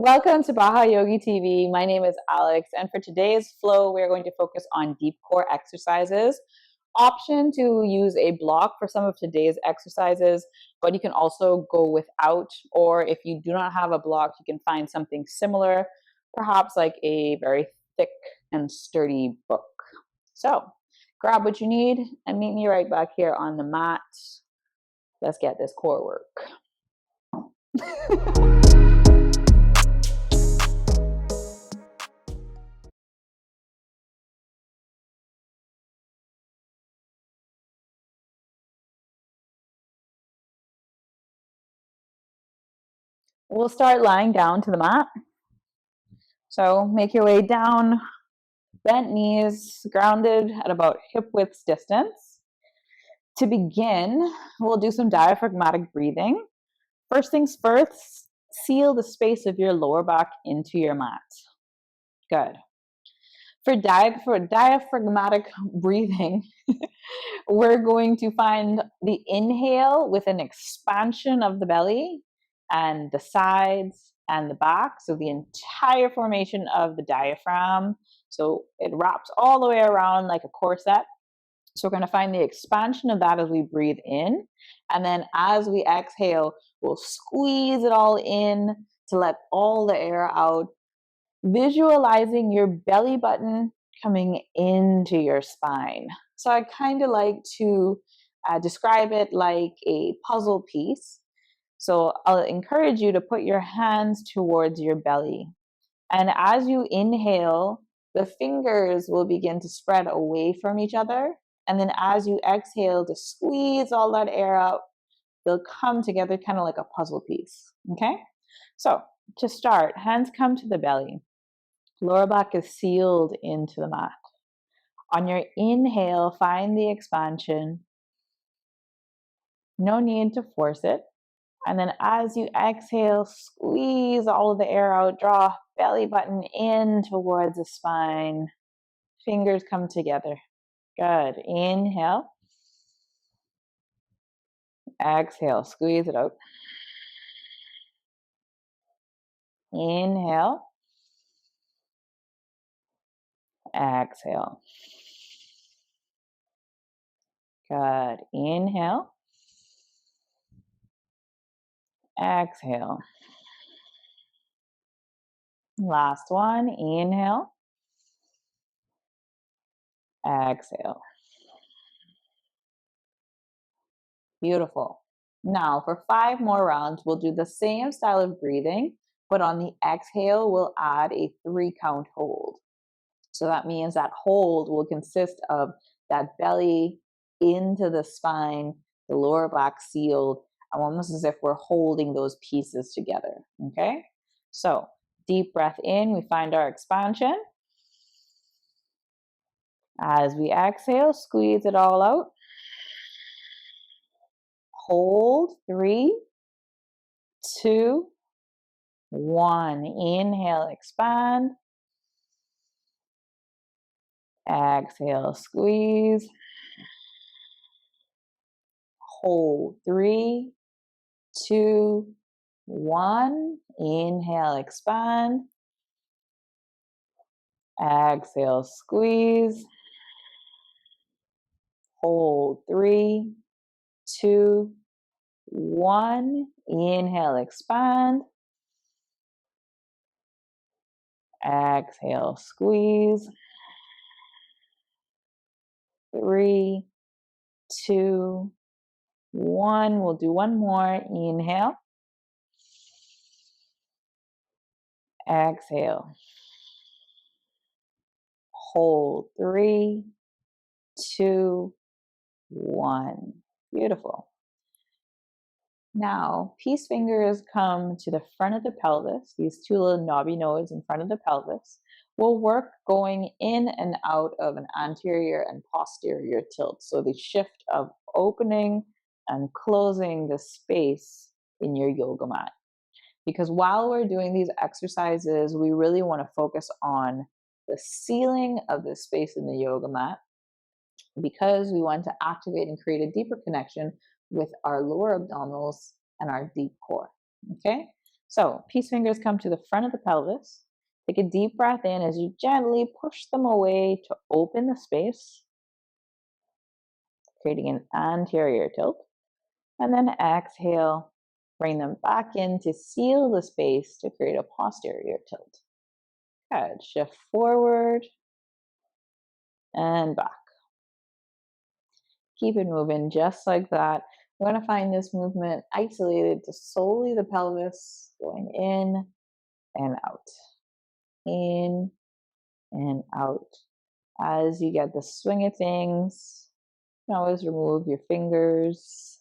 Welcome to Baja Yogi TV. My name is Alex, and for today's flow, we're going to focus on deep core exercises. Option to use a block for some of today's exercises, but you can also go without, or if you do not have a block, you can find something similar, perhaps like a very thick and sturdy book. So grab what you need and meet me right back here on the mat. Let's get this core work. We'll start lying down to the mat. So make your way down, bent knees, grounded at about hip width distance. To begin, we'll do some diaphragmatic breathing. First things first, seal the space of your lower back into your mat. Good. For diaphragmatic breathing, we're going to find the inhale with an expansion of the belly and the sides and the back. So the entire formation of the diaphragm. So it wraps all the way around like a corset. So we're going to find the expansion of that as we breathe in. And then as we exhale, we'll squeeze it all in to let all the air out, visualizing your belly button coming into your spine. So I kind of like to describe it like a puzzle piece. So I'll encourage you to put your hands towards your belly. And as you inhale, the fingers will begin to spread away from each other. And then as you exhale to squeeze all that air out, they'll come together kind of like a puzzle piece. Okay? So to start, hands come to the belly. Lower back is sealed into the mat. On your inhale, find the expansion. No need to force it. And then as you exhale, squeeze all of the air out, draw belly button in towards the spine. Fingers come together. Good. Inhale. Exhale, squeeze it out. Inhale. Exhale. Good. Inhale. Exhale. Last one. Inhale. Exhale. Beautiful. Now for 5 more rounds, we'll do the same style of breathing, but on the exhale, we'll add a 3-count hold. So that means that hold will consist of that belly into the spine, the lower back sealed, almost as if we're holding those pieces together. Okay? So deep breath in, we find our expansion. As we exhale, squeeze it all out. Hold, 3, 2, 1. Inhale, expand. Exhale, squeeze. Hold, 3, 2, 1. Inhale, expand. Exhale, squeeze. Hold, 3, 2, 1. Inhale, expand. Exhale, squeeze. 3, 2, 1. We'll do one more. Inhale. Exhale. Hold, 3, 2, 1. Beautiful. Now, peace fingers come to the front of the pelvis, these 2 little knobby nodes in front of the pelvis. We'll work going in and out of an anterior and posterior tilt. So the shift of opening and closing the space in your yoga mat. Because while we're doing these exercises, we really want to focus on the sealing of the space in the yoga mat, because we want to activate and create a deeper connection with our lower abdominals and our deep core. Okay, So peace fingers come to the front of the pelvis. Take a deep breath in as you gently push them away to open the space, creating an anterior tilt. And then exhale, bring them back in to seal the space to create a posterior tilt. Good. Shift forward and back. Keep it moving just like that. We're going to find this movement isolated to solely the pelvis, going in and out, in and out. As you get the swing of things, you can always remove your fingers,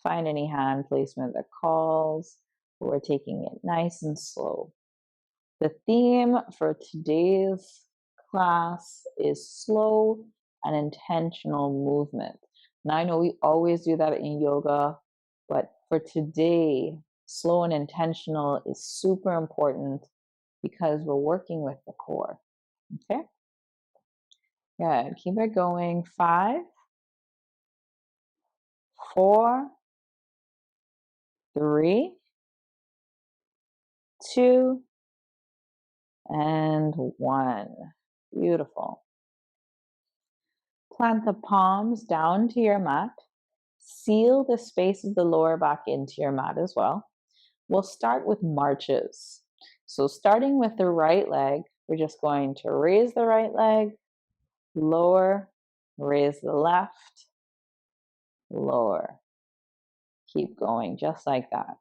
find any hand placement that calls, but we're taking it nice and slow. The theme for today's class is slow and intentional movement. Now, I know we always do that in yoga, but for today, slow and intentional is super important because we're working with the core. Okay? Good. Keep it going. 5, 4, 3, 2, and 1. Beautiful. Plant the palms down to your mat. Seal the space of the lower back into your mat as well. We'll start with marches. So starting with the right leg, we're just going to raise the right leg, lower, raise the left, lower. Keep going just like that.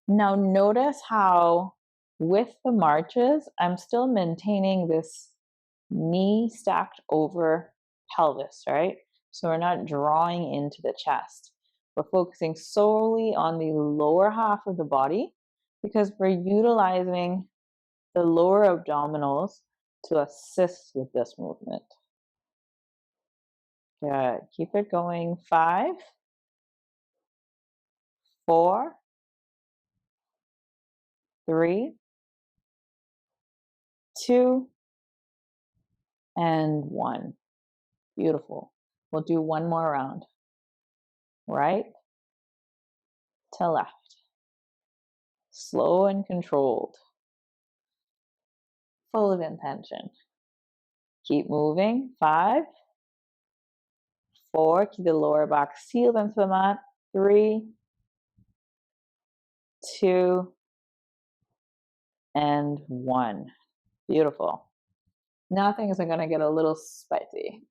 Now notice how with the marches, I'm still maintaining this knee stacked over pelvis, right? So we're not drawing into the chest. We're focusing solely on the lower half of the body because we're utilizing the lower abdominals to assist with this movement. Good. Keep it going. 5, 4, 3, 2, and 1. Beautiful. We'll do one more round. Right to left. Slow and controlled. Full of intention. Keep moving. 5, 4, keep the lower back sealed into the mat. 3, 2, and 1. Beautiful. Now things are going to get a little spicy.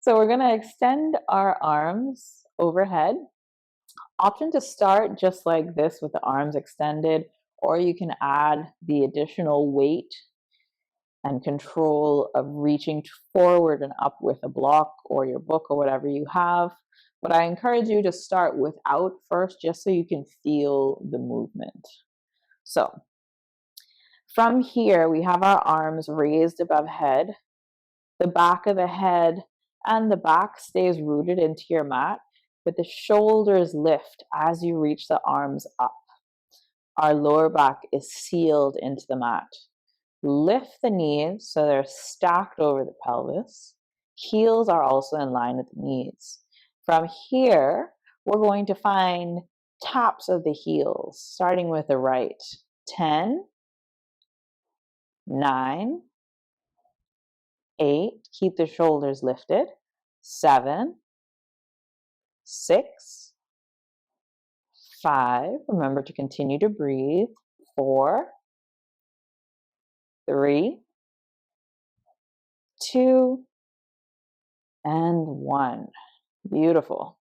So we're going to extend our arms overhead. Option to start just like this with the arms extended, or you can add the additional weight and control of reaching forward and up with a block or your book or whatever you have. But I encourage you to start without first, just so you can feel the movement. So from here, we have our arms raised above head. The back of the head and the back stays rooted into your mat, but the shoulders lift as you reach the arms up. Our lower back is sealed into the mat. Lift the knees so they're stacked over the pelvis. Heels are also in line with the knees. From here, we're going to find taps of the heels, starting with the right. 10, 9, 8, keep the shoulders lifted. 7, 6, 5, remember to continue to breathe. 4, 3, 2, and 1. Beautiful.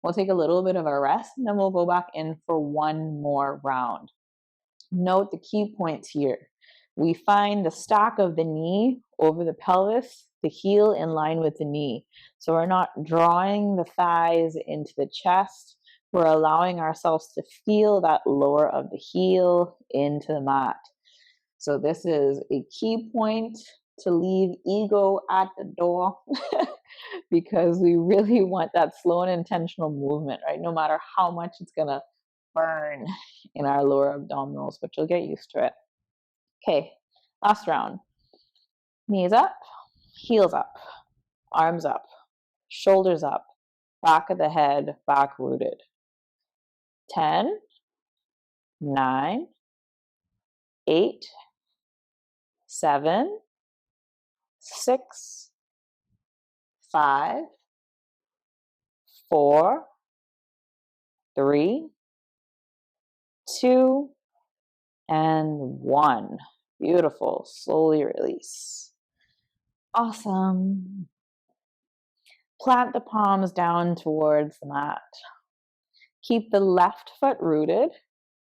We'll take a little bit of a rest and then we'll go back in for one more round. Note the key points here. We find the stack of the knee over the pelvis, the heel in line with the knee. So we're not drawing the thighs into the chest. We're allowing ourselves to feel that lower of the heel into the mat. So this is a key point to leave ego at the door because we really want that slow and intentional movement, right? No matter how much it's going to burn in our lower abdominals, but you'll get used to it. Okay, last round. Knees up, heels up, arms up, shoulders up, back of the head, back rooted. 10, 9, 8, 7, 6, 5, 4, 3, 2, and 1. Beautiful. Slowly release. Awesome. Plant the palms down towards the mat. Keep the left foot rooted.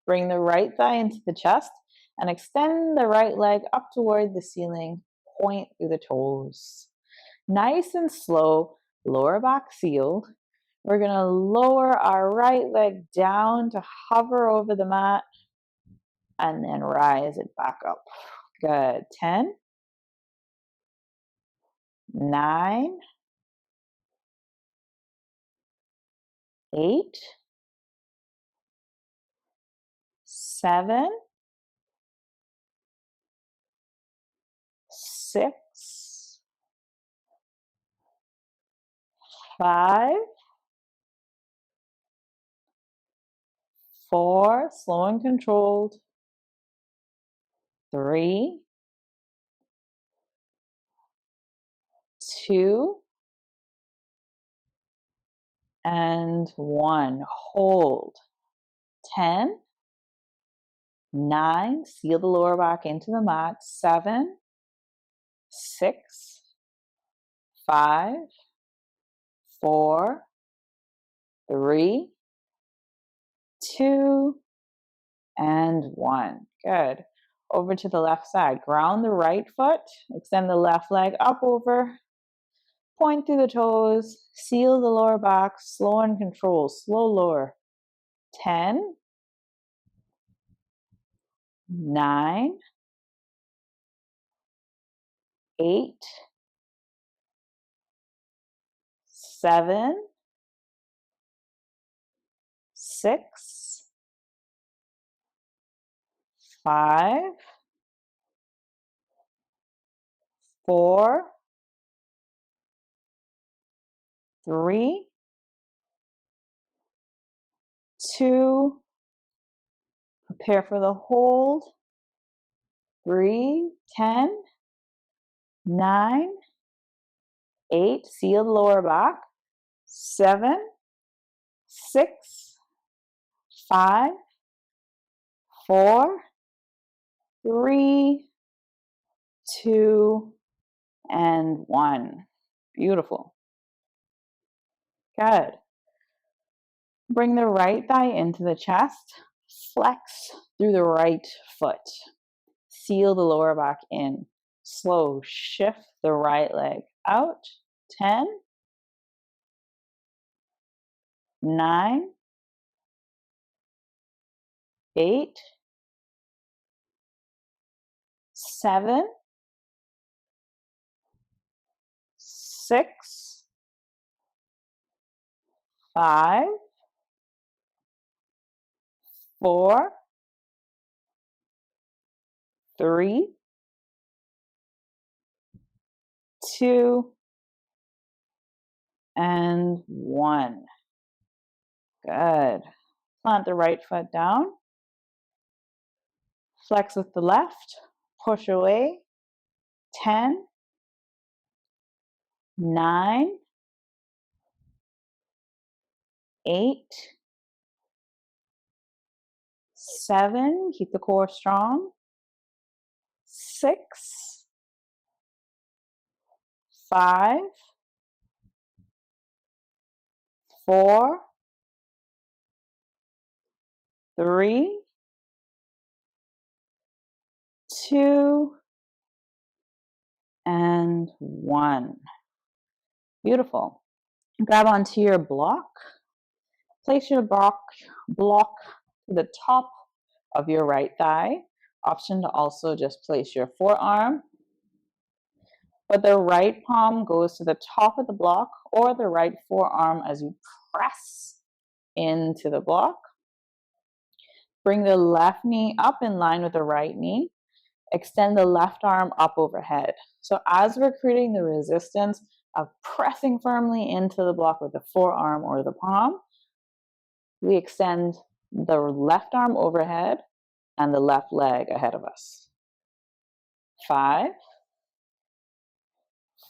Bring the right thigh into the chest and extend the right leg up toward the ceiling. Point through the toes. Nice and slow, lower back sealed. We're going to lower our right leg down to hover over the mat and then rise it back up. Good. 10, 9, 8, 7, 6, 5, 4, slow and controlled, 3, 2, and 1. Hold. 10, 9, seal the lower back into the mat. 7, 6, 5, 4, 3, 2, and 1. Good. Over to the left side. Ground the right foot. Extend the left leg up over. Point through the toes. Seal the lower back. Slow and control. Slow lower. 10, 9, 8, 7, 6, 5, 4, 3, 2, prepare for the hold. 3, 10, 9, 8, seal the lower back. 7, 6, 5, 4, 3, 2, and 1. Beautiful. Good. Bring the right thigh into the chest. Flex through the right foot. Seal the lower back in. Slow. Shift the right leg out. 10, 9, 8, 7, 6, 5, 4, 3, 2, and 1. Good. Plant the right foot down. Flex with the left. Push away. 10, 9, 8, 7, keep the core strong. 6, 5, 4, 3, 2, and 1. Beautiful. Grab onto your block. Place your block to the top of your right thigh. Option to also just place your forearm, but the right palm goes to the top of the block or the right forearm as you press into the block. Bring the left knee up in line with the right knee. Extend the left arm up overhead. So as we're creating the resistance of pressing firmly into the block with the forearm or the palm, we extend the left arm overhead and the left leg ahead of us. 5,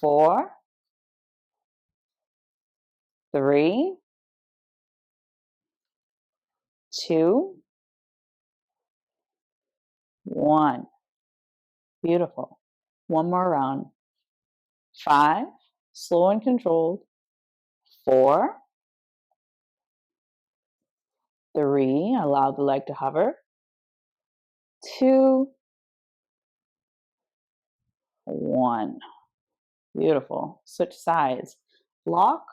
4, 3, 2, 1. Beautiful. One more round. 5, slow and controlled. 4, 3, allow the leg to hover. 2, 1. Beautiful. Switch sides. Block,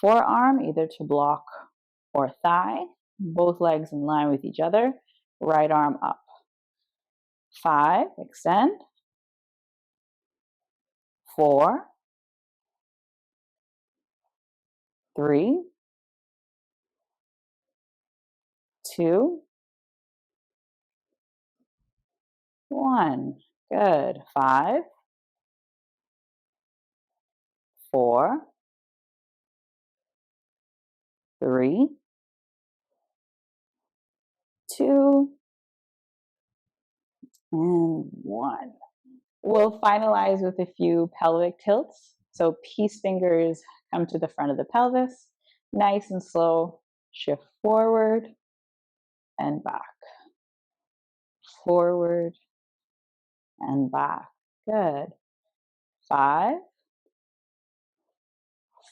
forearm either to block or thigh. Both legs in line with each other. Right arm up. 5, extend. 4, 3, 2, 1. Good. 5, 4, 3, 2, and 1. We'll finalize with a few pelvic tilts. So peace fingers come to the front of the pelvis. Nice and slow. Shift forward and back. Forward and back. Good. 5,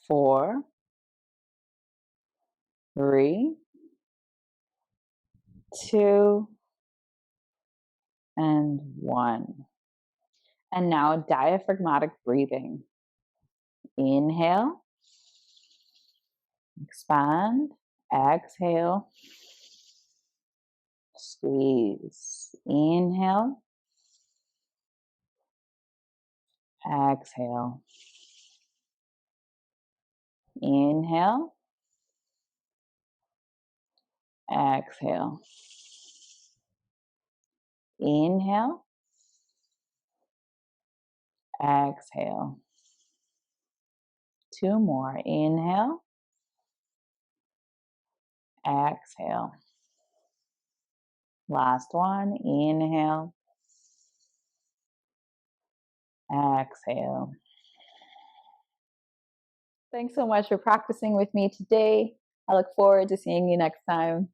4, 3, 2, and 1. And now diaphragmatic breathing. Inhale, expand, exhale, squeeze. Inhale, exhale. Inhale, exhale. Inhale, exhale. 2 more. Inhale, exhale. Last one. Inhale, exhale. Thanks so much for practicing with me today. I look forward to seeing you next time.